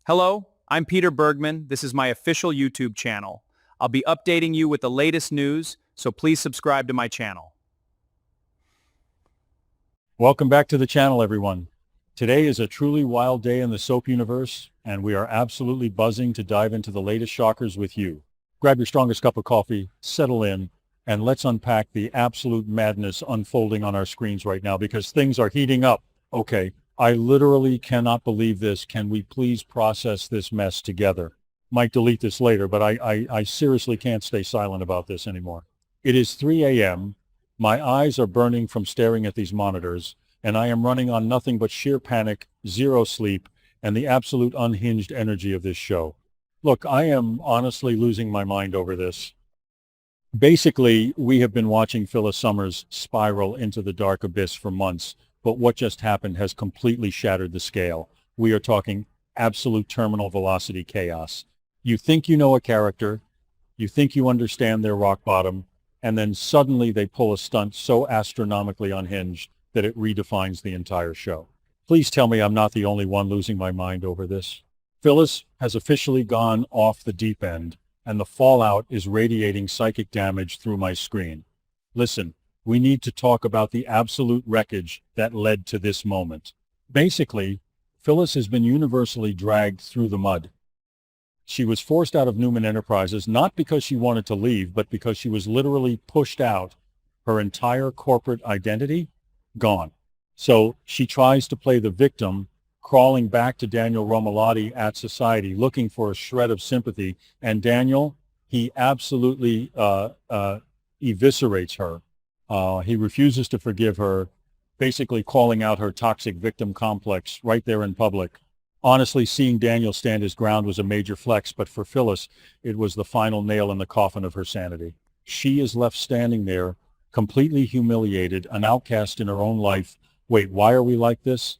Hello, I'm Peter Bergman. This is my official YouTube channel. I'll be updating you with the latest news, so please subscribe to my channel. Welcome back to the channel, everyone. Today is a truly wild day in the soap universe, and we are absolutely buzzing to dive into the latest shockers with you. Grab your strongest cup of coffee, settle in, and let's unpack the absolute madness unfolding on our screens right now because things are heating up. Okay, I literally cannot believe this. Can we please process this mess together? Might delete this later, but I seriously can't stay silent about this anymore. It is 3 a.m. My eyes are burning from staring at these monitors, and I am running on nothing but sheer panic, zero sleep, and the absolute unhinged energy of this show. Look, I am honestly losing my mind over this. Basically, we have been watching Phyllis Summers spiral into the dark abyss for months, but what just happened has completely shattered the scale. We are talking absolute terminal velocity chaos. You think you know a character, you think you understand their rock bottom, and then suddenly they pull a stunt so astronomically unhinged that it redefines the entire show. Please tell me I'm not the only one losing my mind over this. Phyllis has officially gone off the deep end, and the fallout is radiating psychic damage through my screen. Listen, we need to talk about the absolute wreckage that led to this moment. Basically, Phyllis has been universally dragged through the mud. She was forced out of Newman Enterprises not because she wanted to leave, but because she was literally pushed out. Her entire corporate identity, gone. So she tries to play the victim, crawling back to Daniel Romalotti at Society, looking for a shred of sympathy. And Daniel, he absolutely eviscerates her. He refuses to forgive her, basically calling out her toxic victim complex right there in public. Honestly, seeing Daniel stand his ground was a major flex, but for Phyllis, it was the final nail in the coffin of her sanity. She is left standing there, completely humiliated, an outcast in her own life. Wait, why are we like this?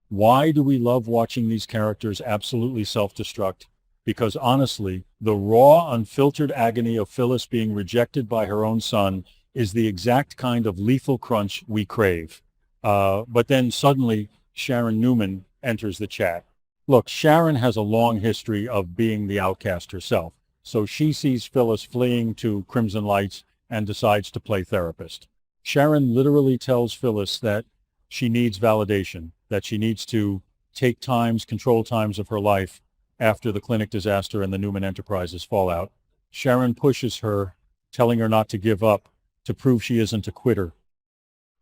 Why do we love watching these characters absolutely self-destruct? Because honestly, the raw, unfiltered agony of Phyllis being rejected by her own son is the exact kind of lethal crunch we crave. But then suddenly, Sharon Newman enters the chat. Look, Sharon has a long history of being the outcast herself, so she sees Phyllis fleeing to Crimson Lights and decides to play therapist. Sharon literally tells Phyllis that she needs validation, that she needs to take control times of her life after the clinic disaster and the Newman Enterprises fallout. Sharon pushes her, telling her not to give up, to prove she isn't a quitter.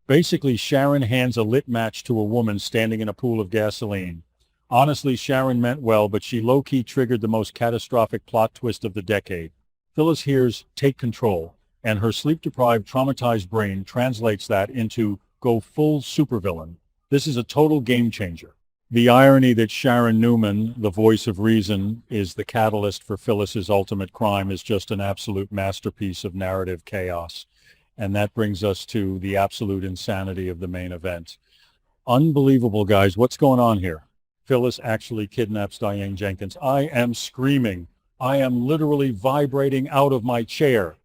Basically, Sharon hands a lit match to a woman standing in a pool of gasoline. Honestly, Sharon meant well, but she low-key triggered the most catastrophic plot twist of the decade. Phyllis hears, "take control," and her sleep-deprived, traumatized brain translates that into go full supervillain. This is a total game changer. The irony that Sharon Newman, the voice of reason, is the catalyst for Phyllis's ultimate crime is just an absolute masterpiece of narrative chaos. And that brings us to the absolute insanity of the main event. Unbelievable, guys. What's going on here? Phyllis actually kidnaps Diane Jenkins. I am screaming. I am literally vibrating out of my chair.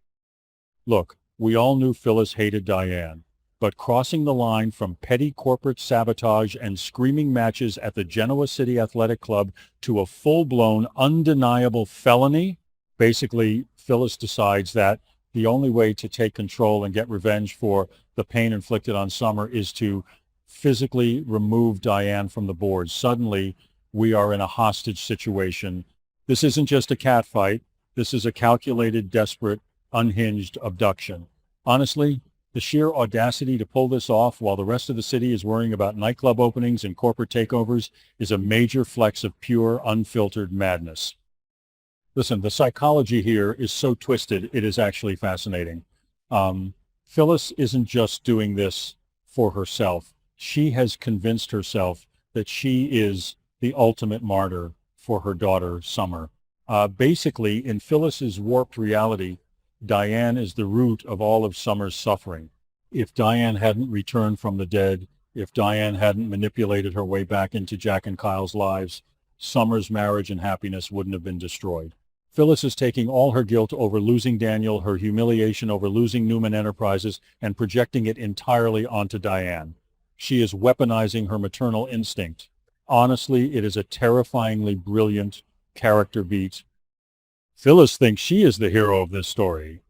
Look, we all knew Phyllis hated Diane, but crossing the line from petty corporate sabotage and screaming matches at the Genoa City Athletic Club to a full-blown, undeniable felony, basically Phyllis decides that the only way to take control and get revenge for the pain inflicted on Summer is to physically remove Diane from the board. Suddenly, we are in a hostage situation. This isn't just a cat fight. This is a calculated, desperate, unhinged abduction. Honestly, the sheer audacity to pull this off while the rest of the city is worrying about nightclub openings and corporate takeovers is a major flex of pure, unfiltered madness. Listen, the psychology here is so twisted, it is actually fascinating. Phyllis isn't just doing this for herself. She has convinced herself that she is the ultimate martyr for her daughter, Summer. Basically, in Phyllis's warped reality, Diane is the root of all of Summer's suffering. If Diane hadn't returned from the dead, if Diane hadn't manipulated her way back into Jack and Kyle's lives, Summer's marriage and happiness wouldn't have been destroyed. Phyllis is taking all her guilt over losing Daniel, her humiliation over losing Newman Enterprises, and projecting it entirely onto Diane. She is weaponizing her maternal instinct. Honestly, it is a terrifyingly brilliant character beat. Phyllis thinks she is the hero of this story.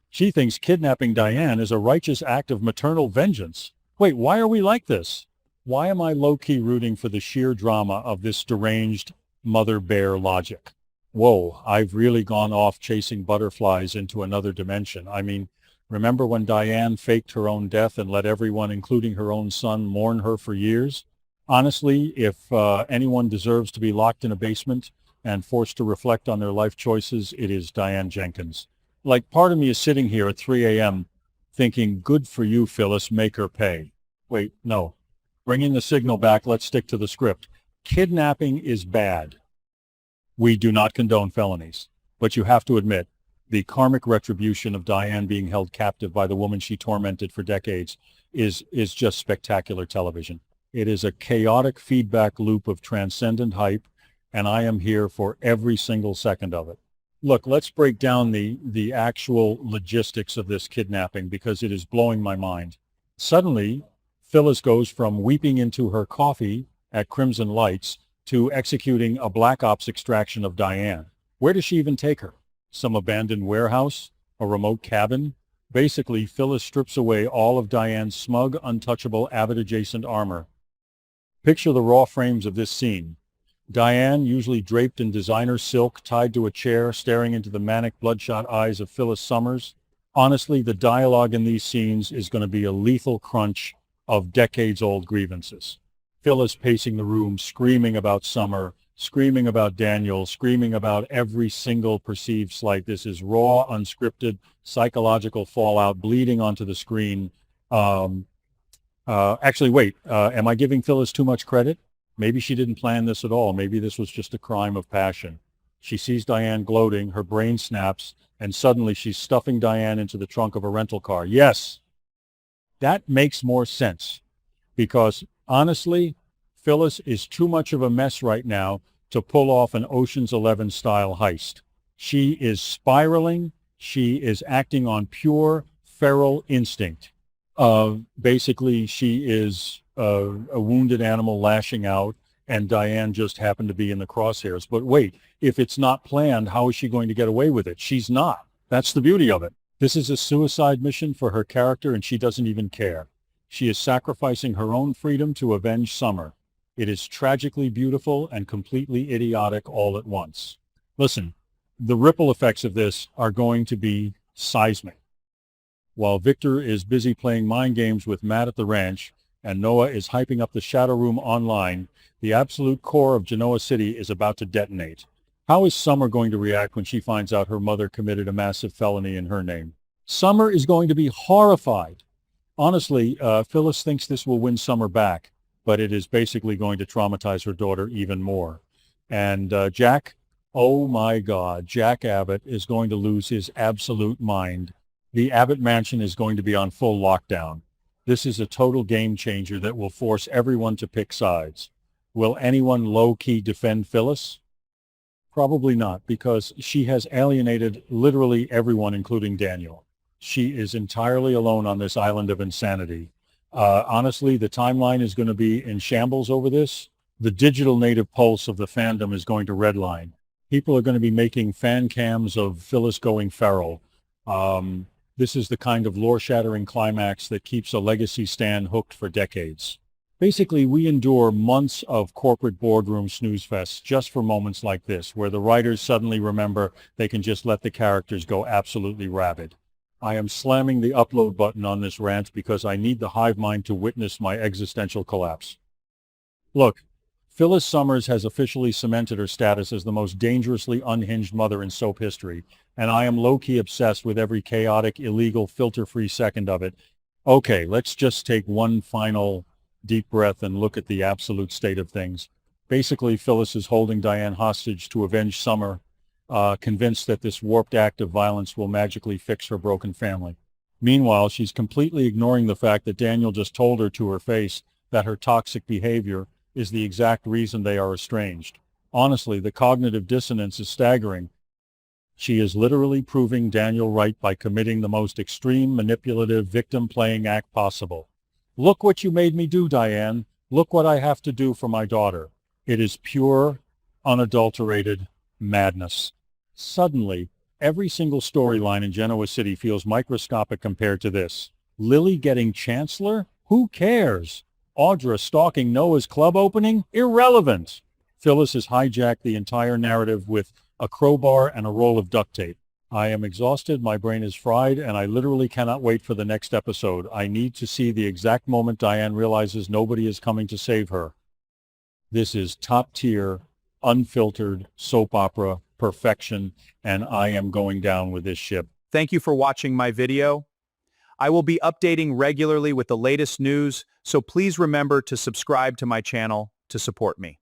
She thinks kidnapping Diane is a righteous act of maternal vengeance. Wait, why are we like this? Why am I low-key rooting for the sheer drama of this deranged mother bear logic? Whoa, I've really gone off chasing butterflies into another dimension. I mean, remember when Diane faked her own death and let everyone, including her own son, mourn her for years? Honestly, if anyone deserves to be locked in a basement and forced to reflect on their life choices, it is Diane Jenkins. Like, part of me is sitting here at 3 a.m. thinking, good for you, Phyllis, make her pay. Wait, no. Bringing the signal back, let's stick to the script. Kidnapping is bad. We do not condone felonies. But you have to admit, the karmic retribution of Diane being held captive by the woman she tormented for decades is just spectacular television. It is a chaotic feedback loop of transcendent hype, and I am here for every single second of it. Look, let's break down the actual logistics of this kidnapping because it is blowing my mind. Suddenly, Phyllis goes from weeping into her coffee at Crimson Lights to executing a black ops extraction of Diane. Where does she even take her? Some abandoned warehouse? A remote cabin? Basically, Phyllis strips away all of Diane's smug, untouchable, Abbott-adjacent armor. Picture the raw frames of this scene. Diane, usually draped in designer silk, tied to a chair, staring into the manic, bloodshot eyes of Phyllis Summers. Honestly, the dialogue in these scenes is going to be a lethal crunch of decades-old grievances. Phyllis pacing the room, screaming about Summer, screaming about Daniel, screaming about every single perceived slight. This is raw, unscripted, psychological fallout bleeding onto the screen. Actually, wait, am I giving Phyllis too much credit? Maybe she didn't plan this at all. Maybe this was just a crime of passion. She sees Diane gloating, her brain snaps, and suddenly she's stuffing Diane into the trunk of a rental car. Yes, that makes more sense because honestly, Phyllis is too much of a mess right now to pull off an Ocean's 11 style heist. She is spiraling. She is acting on pure feral instinct. Basically, she is a wounded animal lashing out, and Diane just happened to be in the crosshairs. But wait, if it's not planned, how is she going to get away with it? She's not. That's the beauty of it. This is a suicide mission for her character, and she doesn't even care. She is sacrificing her own freedom to avenge Summer. It is tragically beautiful and completely idiotic all at once. Listen, the ripple effects of this are going to be seismic. While Victor is busy playing mind games with Matt at the ranch, and Noah is hyping up the Shadow Room online, the absolute core of Genoa City is about to detonate. How is Summer going to react when she finds out her mother committed a massive felony in her name? Summer is going to be horrified. Honestly, Phyllis thinks this will win Summer back, but it is basically going to traumatize her daughter even more. And Jack, oh my God, Jack Abbott is going to lose his absolute mind. The Abbott mansion is going to be on full lockdown. This is a total game changer that will force everyone to pick sides. Will anyone low-key defend Phyllis? Probably not, because she has alienated literally everyone, including Daniel. She is entirely alone on this island of insanity. Honestly, the timeline is going to be in shambles over this. The digital native pulse of the fandom is going to redline. People are going to be making fan cams of Phyllis going feral. This is the kind of lore-shattering climax that keeps a legacy stan hooked for decades. Basically, we endure months of corporate boardroom snooze fests just for moments like this, where the writers suddenly remember they can just let the characters go absolutely rabid. I am slamming the upload button on this rant because I need the hive mind to witness my existential collapse. Look, Phyllis Summers has officially cemented her status as the most dangerously unhinged mother in soap history, and I am low-key obsessed with every chaotic, illegal, filter-free second of it. Okay, let's just take one final deep breath and look at the absolute state of things. Basically, Phyllis is holding Diane hostage to avenge Summer, convinced that this warped act of violence will magically fix her broken family. Meanwhile, she's completely ignoring the fact that Daniel just told her to her face that her toxic behavior is the exact reason they are estranged. Honestly, the cognitive dissonance is staggering. She is literally proving Daniel right by committing the most extreme, manipulative, victim-playing act possible. Look what you made me do, Diane. Look what I have to do for my daughter. It is pure, unadulterated madness. Suddenly, every single storyline in Genoa City feels microscopic compared to this. Lily getting chancellor? Who cares? Audra stalking Noah's club opening? Irrelevant. Phyllis has hijacked the entire narrative with a crowbar and a roll of duct tape. I am exhausted, my brain is fried, and I literally cannot wait for the next episode. I need to see the exact moment Diane realizes nobody is coming to save her. This is top-tier, unfiltered soap opera perfection, and I am going down with this ship. Thank you for watching my video. I will be updating regularly with the latest news, so please remember to subscribe to my channel to support me.